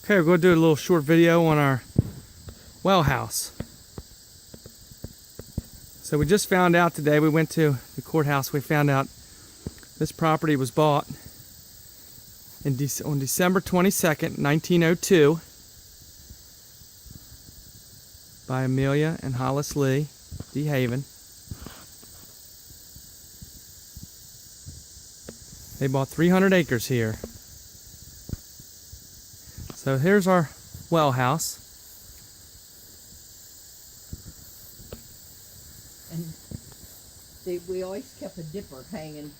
Okay, we're going to do a little short video on our well house. So we just found out today, we went to the courthouse, we found out this property was bought on December 22nd, 1902 by Amelia and Hollis Lee DeHaven. They bought 300 acres here. So here's our well house. And we always kept a dipper hanging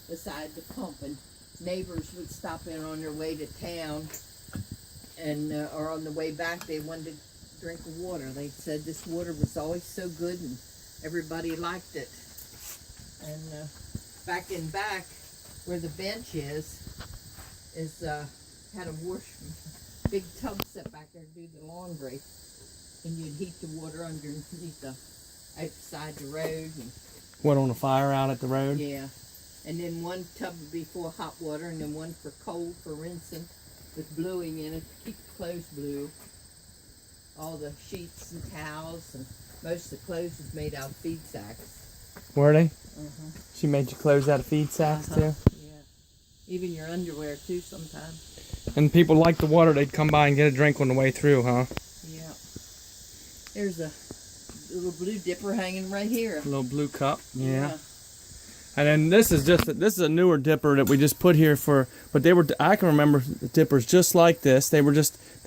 beside the pump, and neighbors would stop in on their way to town, and or on the way back they wanted to drink water. They said this water was always so good and everybody liked it. And back where the bench is had a big tub set back there to do the laundry, and you'd heat the water underneath outside the road. And what, on a fire out at the road? yeah, and then one tub would be full of hot water, and then one for cold for rinsing with bluing in it to keep the clothes blue. All the sheets and towels, and most of the clothes was made out of feed sacks. Were they? Uh-huh. She made you clothes out of feed sacks too? Yeah, even your underwear too sometimes. And people liked the water, they'd come by and get a drink on the way through, huh? Yeah. There's a little blue dipper hanging right here. A little blue cup, yeah. And then this is a newer dipper that we just put here for, but I can remember the dippers just like this. They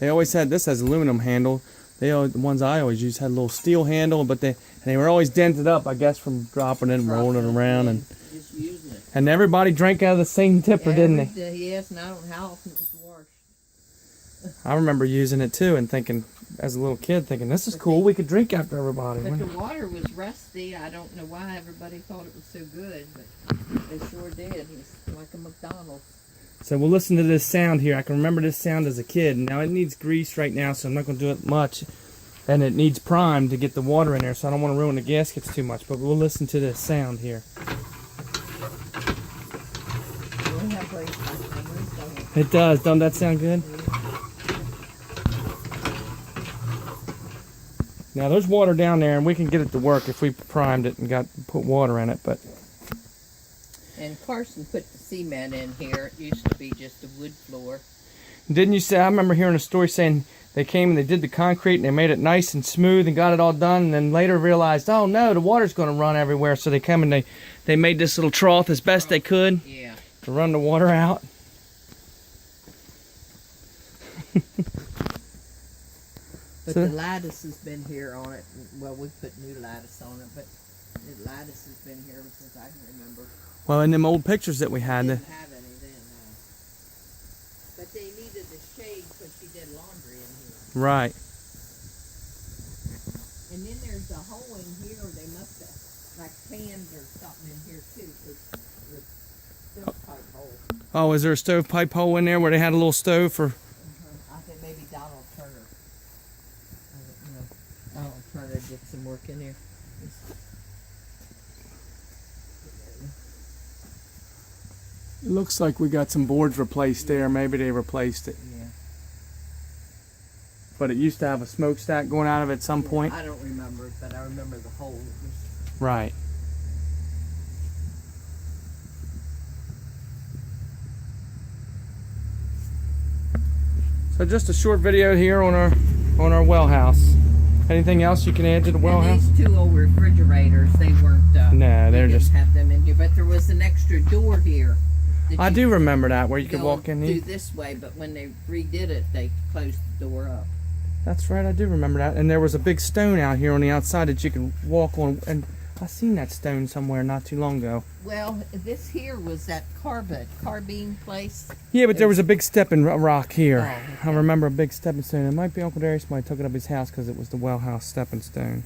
always had, this has aluminum handle. The ones I always used had a little steel handle, but they were always dented up, I guess, from dropping it and rolling it around. And just using it. And everybody drank out of the same dipper, didn't they? Yes, and I don't know how often it was washed. I remember using it too and thinking, as a little kid, thinking, this is cool, we could drink after everybody. But the water was rusty. I don't know why everybody thought it was so good, but they sure did. It was like a McDonald's. So we'll listen to this sound here. I can remember this sound as a kid. Now it needs grease right now, so I'm not going to do it much. And it needs prime to get the water in there, so I don't want to ruin the gaskets too much. But we'll listen to this sound here. It does. Don't that sound good? Now there's water down there, and we can get it to work if we primed it and put water in it. But and Carson put the cement in here. It used to be just a wood floor. Didn't you say? I remember hearing a story saying they came and they did the concrete and they made it nice and smooth and got it all done, and then later realized, oh no, the water's going to run everywhere. So they come and they made this little trough as best they could to run the water out. But the lattice has been here on it. Well, we put new lattice on it, but the lattice has been here since I can remember. Well, in them old pictures that we had, they didn't have any then, no. But they needed the shade because she did laundry in here. Right. And then there's a hole in here. They must have like pans or something in here too, because the stovepipe hole. Oh, is there a stovepipe hole in there where they had a little stove for? I think maybe Donald Turner. Donald Turner did some work in there. It looks like we got some boards replaced there. Maybe they replaced it. Yeah. But it used to have a smokestack going out of it at some point. I don't remember it, but I remember the hole. Right. So just a short video here on our well house. Anything else you can add to the well house? These two old refrigerators, they weren't. No, they're just. Have them in here, but there was an extra door here. I do remember that, where you could walk in here. Do this way, but when they redid it, they closed the door up. That's right, I do remember that. And there was a big stone out here on the outside that you could walk on, and I seen that stone somewhere not too long ago. Well, this here was that carbine place. Yeah, but there was a big stepping rock here. Oh, okay. I remember a big stepping stone. It might be Uncle Darius might have took it up his house because it was the well house stepping stone.